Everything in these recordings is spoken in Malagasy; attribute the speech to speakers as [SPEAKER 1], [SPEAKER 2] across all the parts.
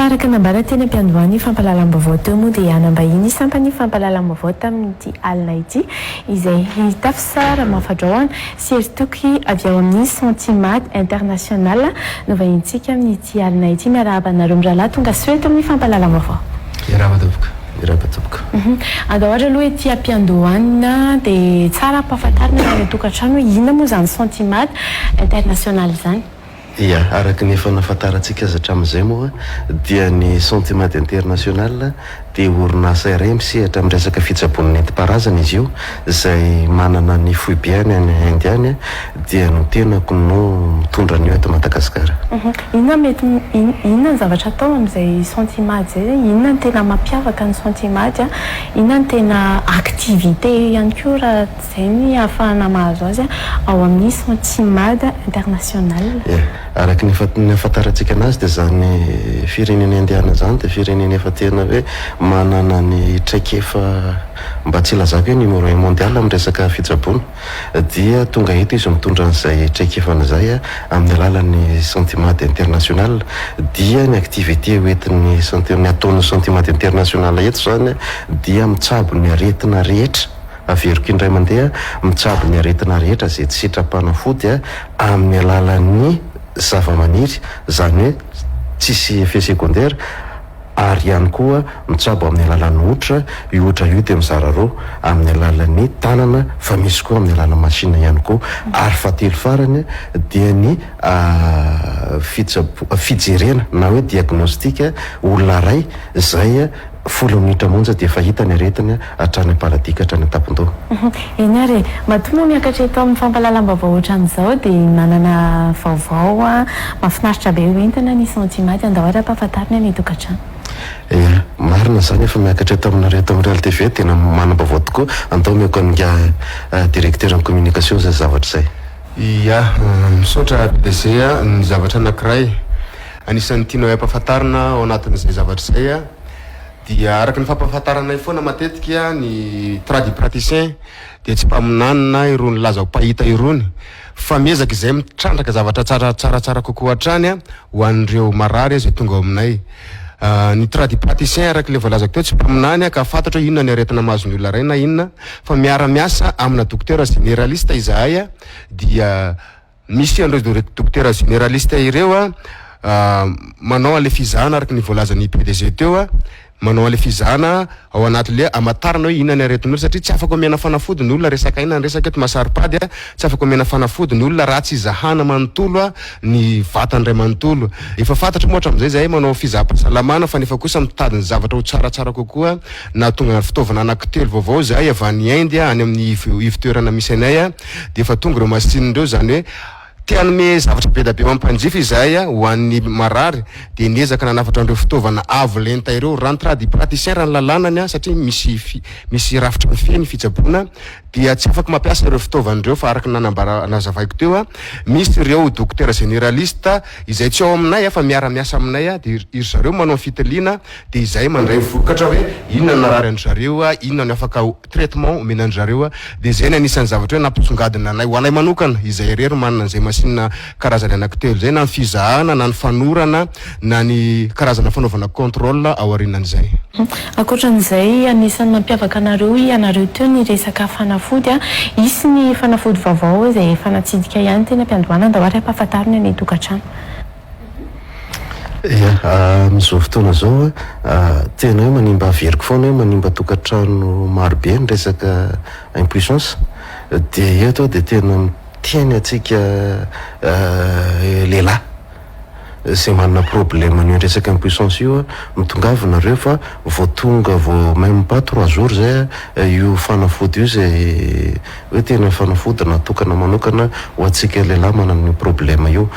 [SPEAKER 1] Tahaka nambarana teny am-piandohany fampalalam-baovao teo moa dia hanambahiny sampany fampalalam-baovao tamin'ity alina ity izay hitafy sara mafadraoana sy heritoky avy ao amin'ny Sentimat International no vahintsika amin'ity alina ity miarahaba anareo mirahalahy tonga soeto amin'ny fampalalam-baovao. Andao ohatra aloha ety am-piandohana dia tsara ampahafantarina ny tokantrano inona moa zany Sentimat International zany.
[SPEAKER 2] Ia, araka ny efa nafantarantsika azy hatramin'izay moa dia ny Sentimat International dia orinasa iray misehatra amin'ny resaka fitsaboana nentim-paharazana izy io izay manana ny foibiany any Inde any dia no tenako no mitondra an'io eto Madagasikara.
[SPEAKER 1] Inona ny zavatra atao amin'izay Sentimat zay? Inona ny tena mampiavaka ny Sentimat? Inona ny tena activité ihany koa raha izay ny ahafahana mahazo azy ao amin'ny Sentimat International?
[SPEAKER 2] Araka ny afantarantsika anazy dia zany firenena indiana zany dia firenena efa tena hoe manana ny traikefa mba tsy ilazako hoe numéro 1 mondial amin'ny resaka fitsaboana dia tonga eto izy mitondra an'izay traikefana izay amin'ny alalan'ny Sentimat International dia ny activité hoentin'ny ataon'ny Sentimat International eto zany dia mitsabo ny aretina rehetra averiko indray mandeha mitsabo ny aretina rehetra izay tsy sitrapanafody amin'ny alalan'ny zava-maniry zany hoe tsisy effet secondaire ary ihany koa mitsabo amin'ny alalan'ny otra io dia mizara roa amin'ny alalan'ny tanana fa misy koa amin'ny alalan'ny machine ihany koa ary fahatelo farany dia ny fijerena na hoe diagnostika olona ray izay 10 minitra monja dia fahita ny aretina hatrany am-paladika hatrany an-tampon-doha.
[SPEAKER 1] Eny ary matoa miakatra eto amin'ny fampalalam-baovao ohatran'izao dia manana vaovao mahafinaritra be hoentina ny Sentimat andao ary ampahafantarina ny tokantrano.
[SPEAKER 2] Ia, marina zany efa miakatra eto aminareo eto amin'ny Real TV tena manam-baovao tokoa andao miako anga directeur en communication zay zavatra izay.
[SPEAKER 3] Ia, misaotra PDG ny zavatra anankiray anisan'ny tianao ampahafantarina ao anatin'izay zavatra izay dia araka ny fampahafantarana foana matetika ny tradipraticien dia tsy mpaminanina irony laza pahita irony fa miezaka izay mitrandraka zavatra tsaratsara kokoa hatrany ho an'ireo marary izay tonga ao aminay. Ny tradipraticien araka le voalazako teo tsy mpaminany ka fantatra hoe inona ny aretina mahazo ny olona ray na inona fa miara-miasa amina dokotera generalista izahay dia misy an'ireo dokotera generalista ireo manao an'le fizahana araka ny voalazan'ny PDG teo manao an'le fizahana ao anatin'le amatarana hoe inona ny aretin'olona satria tsy afaka omena fanafody ny olona resaka aina ny resaka eto masaripady tsy afaka omena fanafody ny olona raha tsy zahana manontolo ny vatany ray manontolo. Efa fantatra moa hatramin'izay zahay manao fizaham-pahasalamana fa nefa kosa mitadiny zavatra ho tsaratsara kokoa na tonga fitaovana anankitelo vaovao zahay avy any Inde any amin'ny ivitoerana misy anay dia efa tonga ireo machine reo zany hoe tianome zavatra be da be mampanjifa izahay ho an'ny marary dia niezaka nanafatra an'ireo fitaovana avo lenta ireo raha ny tradipraticien raha ny lalanany satria misy rafitra mifeny fitsaboana dia tsy afaka mampiasa ireo fitaovan'ireo fa araka nazavaiko teo misy ireo dokotera generalista izay tsy ao aminay fa miara-miasa aminay dia iry zareo manao fitiliana dia izay mandray vokatra hoe inona ny narary an-zareo inona ny afaka traitement omena an-zareo dia izay ny anisan'ny zavatra hoe nampisongadina anay ho anay manokana izay rery manana an'izay masina karazany anankitelo zay na ny fizahana na ny fanorana na ny karazana fanaovana contrôle ao aorianan'izay.
[SPEAKER 1] Ankoatran'izay anisan'ny mampiavaka anareo ianareo teo ny resaka fanafody isy ny fanafody vaovao izay fanatsidika ihany tena am-piandohana andao ary ampahafantarina ny tokantrano.
[SPEAKER 2] Ia, amin'izao fotoana zao tena hoe manimba averiko foana hoe manimba tokantrano marobe ny resaka impuissance dia eto dia tena tiany atsika lehilahy izay manana problème ny resaka impuissance io mitongavina fa vao tonga vao même pas 3 jours zay io fanafody io zay hoe tena fanafody natokana manokana ho atsika lehilahy manana io problème io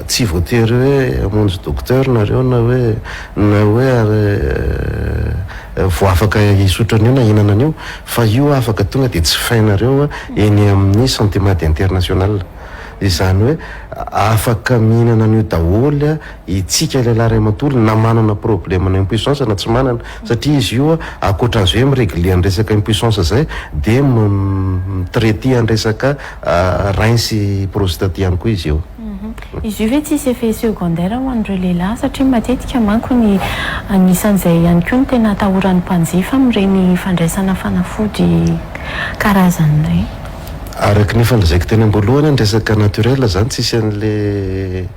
[SPEAKER 2] tsy voatery hoe amonjy docteur nareo na hoe vao afaka hisotrana io na hinana an'io fa io afaka tonga dia tsy fainareo eny amin'ny Sentimat International izany hoe afaka mihinana an'io daholo itsika lehilahy ray manontolo na manana problème na impuissance na tsy manana satria izy io akoatran'izy hoe miregle ny resaka impuissance zay dia mitraité ny resaka rein sy prostate ihany koa izy io.
[SPEAKER 1] izy io ve tsisy effet secondaire ho an'ireo lehilahy satria matetika manko ny anisan'izay ihany koa ny tena atahoran'ny mpanjifa amin'ireny fandraisana fanafody karazan'ireny.
[SPEAKER 2] Araka ny fandrazaiko teny am-boalohany ny resaka naturel zany tsisy an'le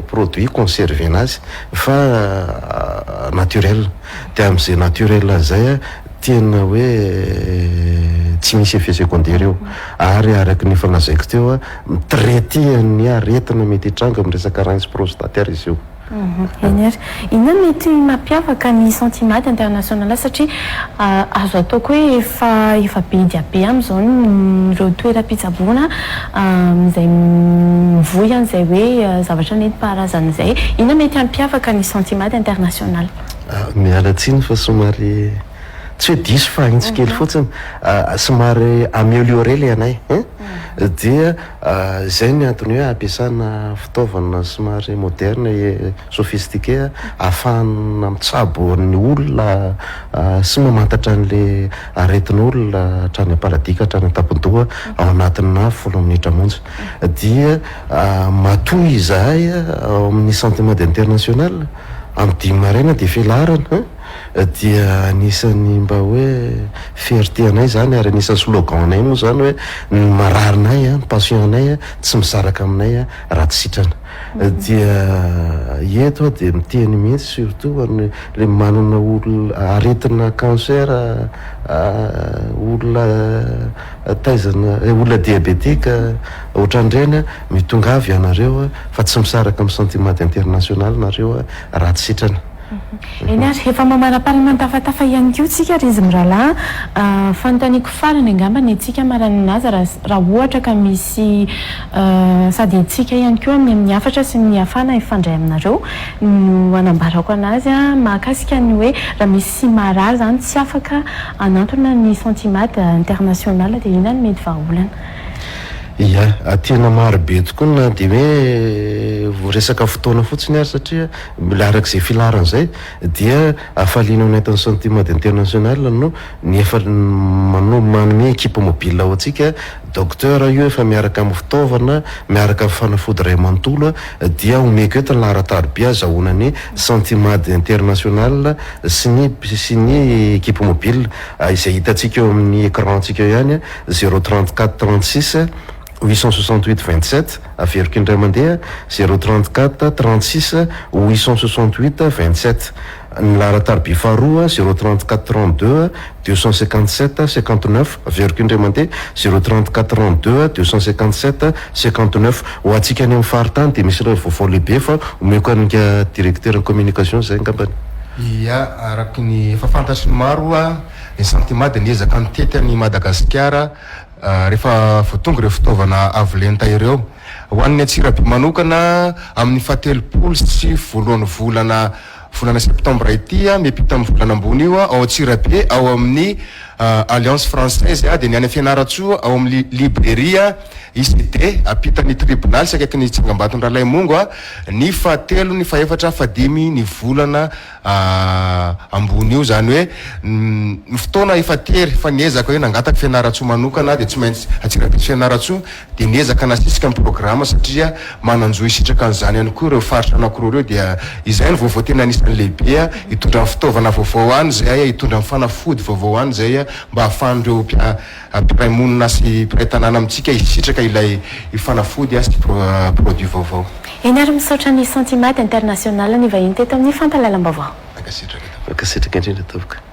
[SPEAKER 2] produit conservé anazy fa naturel de amin'izay naturel zay tena hoe tsy misy effet secondaire eo ary araka ny fanazaiko teo traité-ny aretina mety hitranga amin'ny resaka rince prostataire izy io.
[SPEAKER 1] Eny ary inona mety mampiavaka ny Santimate international satria azo ataoko hoe efa be dia be amin'izao ireo toeram-pitsaboana izay mivoy an'izay hoe zavatra nentim-paharazana izay, inona mety mampiavaka ny Santimate international?
[SPEAKER 2] Miala tsiny fa somary tsy hoe diso fa intsy kely fotsiny somary amélioré le anay dia zay ny antony hoe ampiasana fitaovana somary moderne sophistiqué ahafahana mitsabo ny olona sy mamantatra an'le aretin'olona hatrany am-paradika hatrany an-tampon-doha ao anatin'ny 10 minitra monja dia matoy izahay ao amin'ny Santimate international amin'ny 5 maraina dia filarana dia anisany mba hoe fierté anay zany ary anisany slogan anay moa zany hoe ny mararinay ny passion anay tsy misaraka aminay raha tsy sitrana dia eto dia miteny mihitsy surtout le manana olona aretina cancer olona taizana olona diabétique ohatran'ireny mitongavy ianareo fa tsy misaraka amin'ny Santimate international nareo raha tsy sitrana.
[SPEAKER 1] Eny ary efa mamara-parimantafatafa ihany koa tsika ry izy mirahalahy fanontaniako farany angambany antsika maranana azy raha ohatra ka misy sady antsika ihany koa amin'ny hafatra sy ny hafana ifandray aminareo no anambarako anazy mahakasika ny hoe raha misy marary zany tsy afaka anantona ny Santimate international dia inona no mety vahaolana?
[SPEAKER 2] Ia, tena maro be tokoa na dia hoe resaka fotoana fotsiny ary satria mila arak'izay filarana izay dia afaliana ao anatin'ny Santimate international no ny efa manome équipe mobile ao antsika docteur io efa miaraka amin'ny fitaovana miaraka amin'ny fanafody iray manontolo dia omeko eto ny laharatarobia azahoana ny Santimate international sy ny équipe mobile izay hitantsika eo amin'ny écran antsika eo ihany 034 36 868 27 averiko indray mandeha 034 36 868 27 ny laharatarobia faharoa 034 32 257 59 averiko indray mandeha 034 32 257 59 ho antsika any amin'ny faritany dia misy ireo vaovao lehibe fa omeko anika directeur en communication zay angambany.
[SPEAKER 3] Ia, araky ny efa fantatry ny maro ny Santimate niezaka nitety any Madagasikara rehefa voatonga ireo fitaovana avolenta ireo ho an'ny Antsirabe manokana amin'ny 17 sy voalohan'ny volana septambra ity miampita amin'ny volana ambony io ao Antsirabe ao amin'ny Alliance Française dia ny any Fianaratsoa ao amin'ny librairie ICD apitan'ny tribunal sy akaiky ny Tsangam-baton'ny Ralaimongo ny 7 ny 4 5 ny volana ambony io zany hoe ny fotoana efa tery fa niezaka hoe nangataka Fianaratsoa manokana dia tsy maintsy Antsirabe Fianaratsoa dia niezaka nasisika amin'ny programme satria mananjo isitraka an'izany ihany koa ireo faritra anankiroa reo dia izay ny vaovao tena anisan'ny lehibe hitondra amin'ny fitaovana vaovao any zay hitondra amin'ny fanafody vaovao any zay mba ahafahan'ireo mpiray monina sy mpiray tanàna amintsika isitraka ilay fanafody sy produit vaovao.
[SPEAKER 1] Eny ary misaotra ny Santimate international ny vahiny teto amin'ny fampahalalam-baovao.
[SPEAKER 2] Makasitraka indrindra tompoko.